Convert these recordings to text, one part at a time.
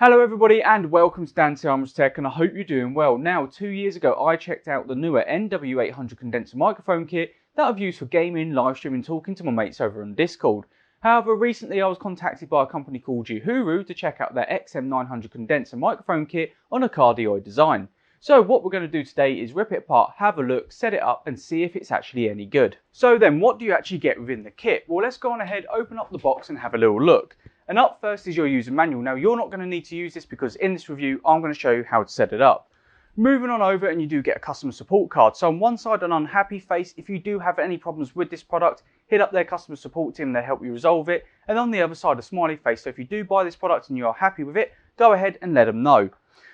Hello everybody and welcome to Dan Armors Tech, and I hope you're doing well. Now, 2 years ago I checked out the newer NW800 condenser microphone kit that I've used for gaming, live streaming, talking to my mates over on Discord. However, recently I was contacted by a company called Uhuru to check out their XM900 condenser microphone kit on a cardioid design. So what we're going to do today is rip it apart, have a look, set it up and see if it's actually any good. So then what do you actually get within the kit? Well, let's go on ahead, open up the box and have a little look. And up first is your user manual. Now you're not going to need to use this because in this review I'm going to show you how to set it up. Moving on over, and you do get a customer support card. So on one side, an unhappy face. If you do have any problems with this product, hit up their customer support team, they'll help you resolve it. And on the other side, a smiley face. So if you do buy this product and you are happy with it, go ahead and let them know.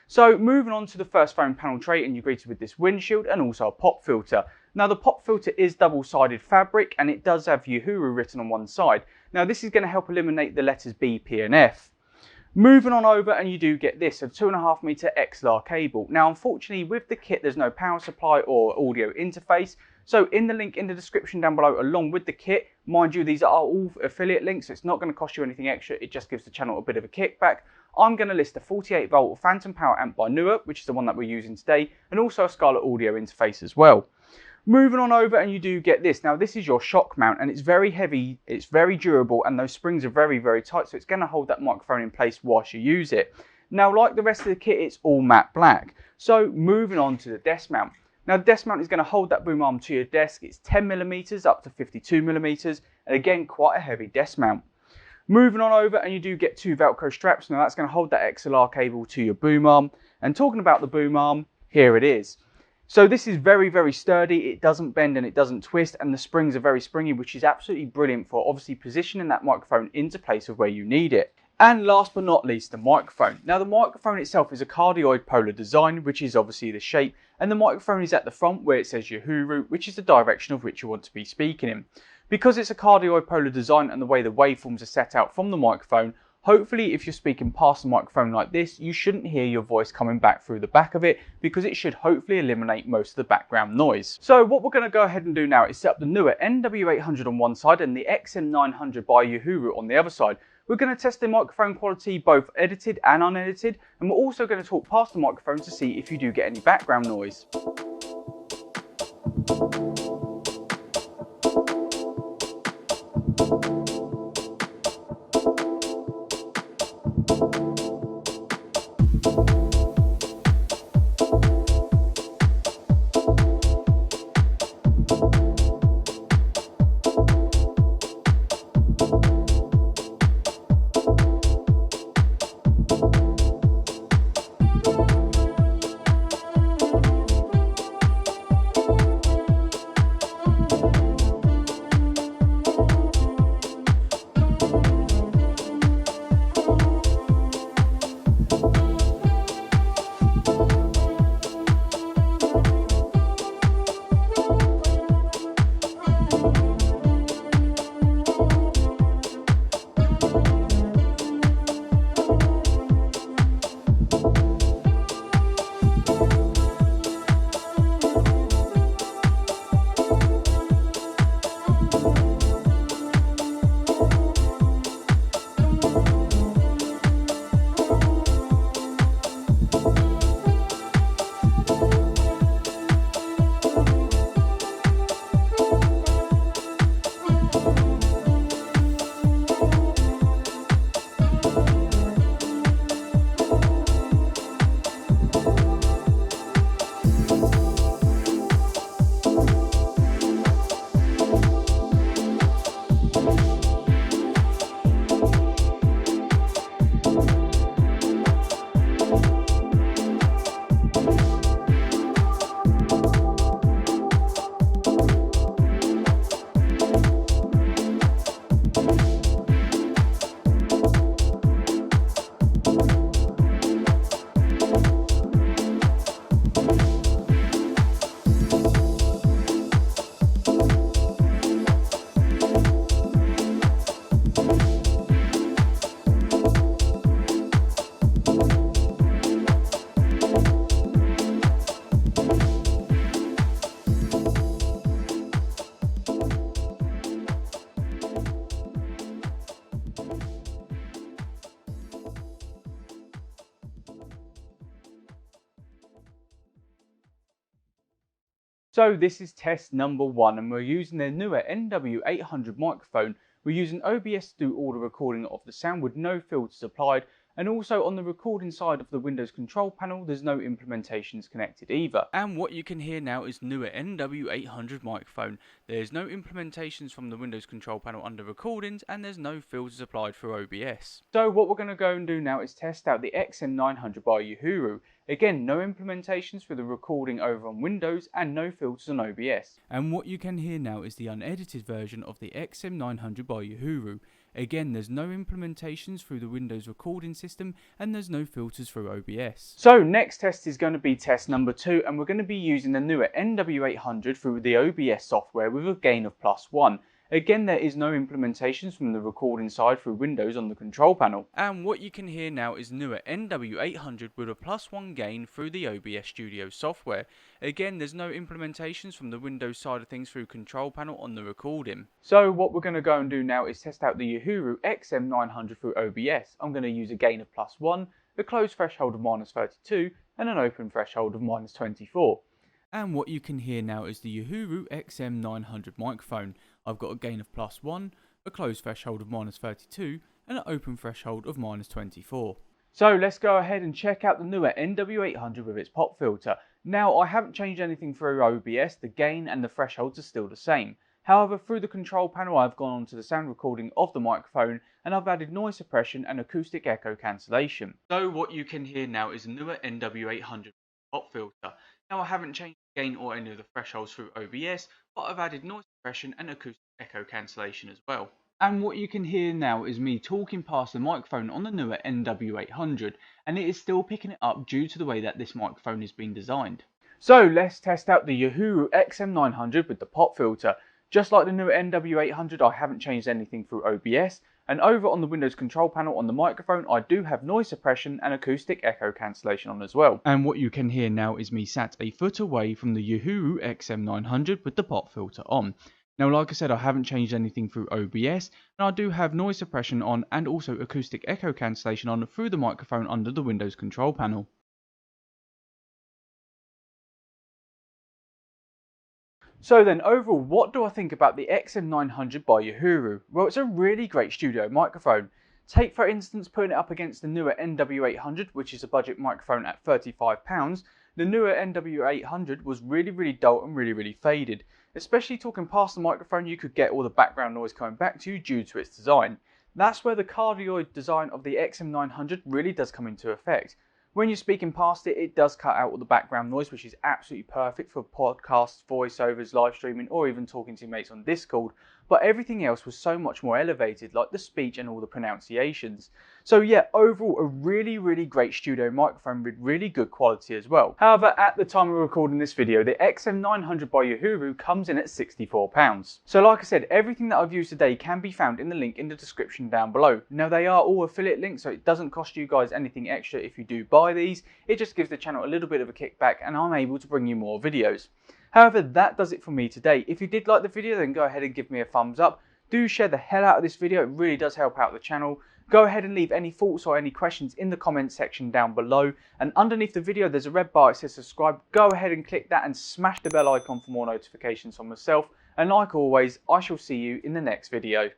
So moving on to the first phone panel tray, and you're greeted with this windshield and also a pop filter. Now the pop filter is double-sided fabric and it does have Uhuru written on one side. Now this is going to help eliminate the letters B, P and F. Moving on over, and you do get this, a 2.5 meter XLR cable. Now unfortunately with the kit there's no power supply or audio interface. So in the link in the description down below along with the kit, mind you these are all affiliate links, so it's not going to cost you anything extra, it just gives the channel a bit of a kickback. I'm going to list a 48 volt phantom power amp by Newer, which is the one that we're using today, and also a Scarlett audio interface as well. Moving on over, and you do get this. Now this is your shock mount and it's very heavy, it's very durable, and those springs are very tight, so it's going to hold that microphone in place whilst you use it. Now like the rest of the kit, it's all matte black. So moving on to the desk mount. Now the desk mount is going to hold that boom arm to your desk. It's 10mm up to 52mm, and again quite a heavy desk mount. Moving on over, and you do get two Velcro straps. Now that's going to hold that XLR cable to your boom arm. And talking about the boom arm, here it is. So this is very sturdy, it doesn't bend and it doesn't twist, and the springs are very springy, which is absolutely brilliant for obviously positioning that microphone into place of where you need it. And last but not least, the microphone. Now the microphone itself is a cardioid polar design, which is obviously the shape, and the microphone is at the front where it says Uhuru, which is the direction of which you want to be speaking in. Because it's a cardioid polar design and the way the waveforms are set out from the microphone, hopefully if you're speaking past the microphone like this, you shouldn't hear your voice coming back through the back of it, because it should hopefully eliminate most of the background noise. So what we're going to go ahead and do now is set up the newer NW800 on one side and the XM900 by Uhuru on the other side. We're going to test the microphone quality both edited and unedited, and we're also going to talk past the microphone to see if you do get any background noise. So this is test number 1 and we're using their newer NW800 microphone. We're using OBS to do all the recording of the sound with no filters applied, and also on the recording side of the Windows control panel there's no implementations connected either. And what you can hear now is newer NW800 microphone. There's no implementations from the Windows control panel under recordings and there's no filters applied through OBS. So what we're going to go and do now is test out the XM900 by Uhuru. Again, no implementations for the recording over on Windows and no filters on OBS. And what you can hear now is the unedited version of the XM900 by Uhuru. Again, there's no implementations through the Windows recording system and there's no filters through OBS. So next test is going to be test number 2 and we're going to be using the newer NW800 through the OBS software with a gain of +1. Again, there is no implementations from the recording side through Windows on the control panel. And what you can hear now is newer NW800 with a +1 gain through the OBS Studio software. Again, there's no implementations from the Windows side of things through control panel on the recording. So what we're going to go and do now is test out the Uhuru XM900 through OBS. I'm going to use a gain of +1, a closed threshold of -32 and an open threshold of -24. And what you can hear now is the Uhuru XM900 microphone. I've got a gain of +1, a closed threshold of -32 and an open threshold of -24. So let's go ahead and check out the newer NW800 with its pop filter. Now I haven't changed anything through OBS, the gain and the thresholds are still the same. However, through the control panel I've gone on to the sound recording of the microphone and I've added noise suppression and acoustic echo cancellation. So what you can hear now is the newer NW800 pop filter. Now I haven't changed the gain or any of the thresholds through OBS, but I've added noise suppression and acoustic echo cancellation as well. And what you can hear now is me talking past the microphone on the newer NW800, and it is still picking it up due to the way that this microphone has been designed. So let's test out the Uhuru XM900 with the pop filter. Just like the newer NW800, I haven't changed anything through OBS, and over on the Windows control panel on the microphone, I do have noise suppression and acoustic echo cancellation on as well. And what you can hear now is me sat a foot away from the Uhuru XM900 with the pop filter on. Now, like I said, I haven't changed anything through OBS, and I do have noise suppression on and also acoustic echo cancellation on through the microphone under the Windows control panel. So then overall, what do I think about the XM900 by Uhuru? Well, it's a really great studio microphone. Take for instance putting it up against the newer NW800, which is a budget microphone at £35. The newer NW800 was really dull and really faded. Especially talking past the microphone, you could get all the background noise coming back to you due to its design. That's where the cardioid design of the XM900 really does come into effect. When you're speaking past it, it does cut out all the background noise, which is absolutely perfect for podcasts, voiceovers, live streaming, or even talking to your mates on Discord. But everything else was so much more elevated, like the speech and all the pronunciations. So yeah, overall, a really great studio microphone with really good quality as well. However, at the time of recording this video, the XM900 by Uhuru comes in at £64. So like I said, everything that I've used today can be found in the link in the description down below. Now they are all affiliate links, so it doesn't cost you guys anything extra if you do buy these. It just gives the channel a little bit of a kickback and I'm able to bring you more videos. However, that does it for me today. If you did like the video, then go ahead and give me a thumbs up. Do share the hell out of this video, it really does help out the channel. Go ahead and leave any thoughts or any questions in the comments section down below. And underneath the video, there's a red bar that says subscribe. Go ahead and click that and smash the bell icon for more notifications from myself. And like always, I shall see you in the next video.